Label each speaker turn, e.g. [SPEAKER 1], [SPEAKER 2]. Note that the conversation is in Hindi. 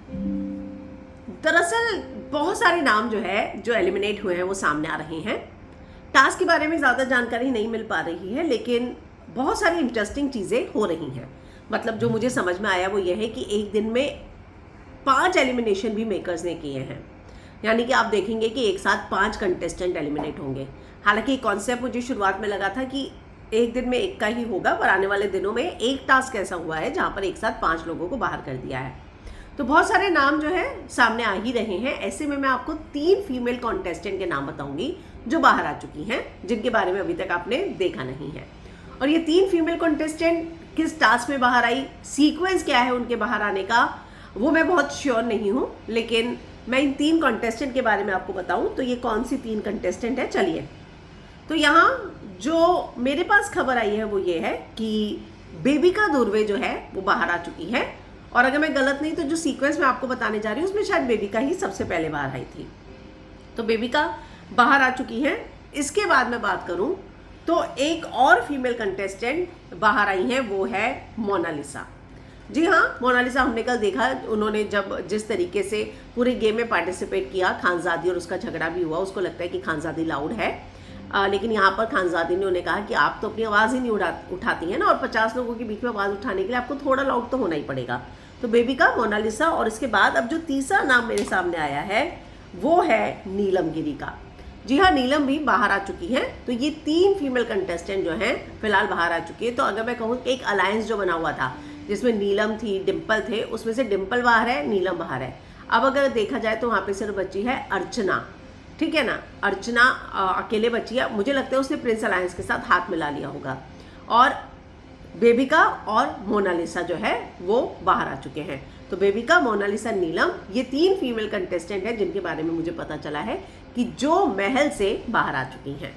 [SPEAKER 1] दरअसल बहुत सारे नाम जो है जो एलिमिनेट हुए हैं वो सामने आ रहे हैं। टास्क के बारे में ज़्यादा जानकारी नहीं मिल पा रही है, लेकिन बहुत सारी इंटरेस्टिंग चीज़ें हो रही हैं। मतलब जो मुझे समझ में आया वो ये है कि एक दिन में 5 एलिमिनेशन भी मेकर्स ने किए हैं। यानी कि आप देखेंगे कि एक साथ 5 कंटेस्टेंट एलिमिनेट होंगे। हालांकि कॉन्सेप्ट मुझे शुरुआत में लगा था कि एक दिन में एक का ही होगा, पर आने वाले दिनों में एक टास्क ऐसा हुआ है जहां पर एक साथ 5 लोगों को बाहर कर दिया है। तो बहुत सारे नाम जो है सामने आ ही रहे हैं। ऐसे में मैं आपको 3 फीमेल कॉन्टेस्टेंट के नाम बताऊंगी जो बाहर आ चुकी हैं, जिनके बारे में अभी तक आपने देखा नहीं है। और ये 3 फीमेल कॉन्टेस्टेंट किस टास्क में बाहर आई, सीक्वेंस क्या है उनके बाहर आने का, वो मैं बहुत श्योर नहीं हूँ। लेकिन मैं इन 3 कॉन्टेस्टेंट के बारे में आपको बताऊं तो ये कौन सी 3 कॉन्टेस्टेंट है, चलिए। तो यहाँ जो मेरे पास खबर आई है वो ये है कि बेबिका दुर्वे जो है वो बाहर आ चुकी है। और अगर मैं गलत नहीं तो जो सीक्वेंस मैं आपको बताने जा रही हूँ उसमें शायद बेबिका ही सबसे पहले बाहर आई थी। तो बेबिका बाहर आ चुकी है। इसके बाद मैं बात करूं तो एक और फीमेल कंटेस्टेंट बाहर आई है, वो है मोनालिसा। जी हाँ, मोनालिसा हमने कल देखा, उन्होंने जब जिस तरीके से पूरे गेम में पार्टिसिपेट किया, खानजादी और उसका झगड़ा भी हुआ। उसको लगता है कि खानजादी लाउड है, लेकिन यहाँ पर खानजादी ने उन्हें कहा कि आप तो अपनी आवाज़ ही नहीं उठाती हैं ना, और 50 लोगों के बीच में आवाज़ उठाने के लिए आपको थोड़ा लाउड तो होना ही पड़ेगा। तो बेबिका, मोनालिसा, और इसके बाद अब जो तीसरा नाम मेरे सामने आया है वो है नीलम गिरी का। जी हाँ, नीलम भी बाहर आ चुकी है। तो ये 3 फीमेल कंटेस्टेंट जो हैं फिलहाल बाहर आ चुकी है। तो अगर मैं कहूँ कि एक अलायंस जो बना हुआ था जिसमें नीलम थी, डिम्पल थे, उसमें से डिम्पल बाहर है, नीलम बाहर है। अब अगर देखा जाए तो वहाँ पे सिर्फ बची है अर्चना, ठीक है ना। अर्चना अकेले बची है। मुझे लगता है उसने प्रिंस अलायंस के साथ हाथ मिला लिया होगा। और बेबिका और मोनालिसा जो है वो बाहर आ चुके हैं। तो बेबिका, मोनालिसा, नीलम, ये 3 फीमेल कंटेस्टेंट हैं जिनके बारे में मुझे पता चला है कि जो महल से बाहर आ चुकी हैं।